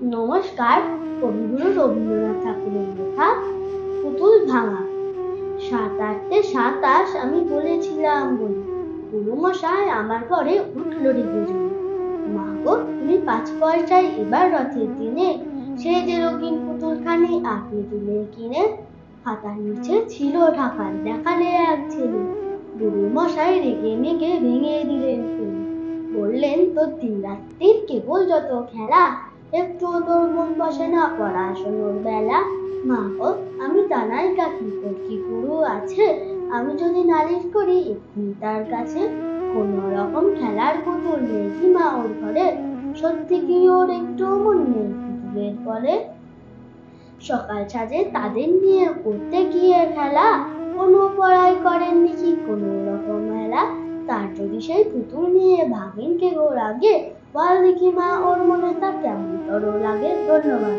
নমস্কার। কবিগুরু রবীন্দ্রনাথ ঠাকুরের লেখা পুতুল ভাঙা। ৭-৮টে ২৭ আমি বলেছিলাম বলি, গুরুমশাই আমার ঘরে উঠল রেগে জমি। মা গো, তুমি ৫ পয়সায় এবার রথের দিনে সেই যে রঙিন পুতুলখানি আপনি তুলে কিনে খাতার নিচে ছিল ঢাকার দেখালে এক ছেলে। গুরুমশাই রেগে মেগে ভেঙে দিলেন ফেলে। বললেন, তোর দিন রাত্রির কেবল যত খেলা, একটুও তোর মন বসে না পড়াশোনার বেলা। মা গো, আমি জানাই কাকি, তোর কি গুরু আছে? আমি যদি নালিশ করি এক্ষুনি তার কাছে। কোন রকম খেলার পুতুল নেই কি মা ওর ঘরে? সত্যি কি ওর একটু মন নেই পুতুলের পরে? সকাল সাজে তাদের নিয়ে করতে গিয়ে খেলা, কোনো পড়াই করেননি কি কোনো রকম মেলা। তার যদি সেই পুতুল নিয়ে ভাগেন কে গো রাগে, বল দেখি মা ওর মনে তা কেমন তর লাগে। ধন্যবাদ।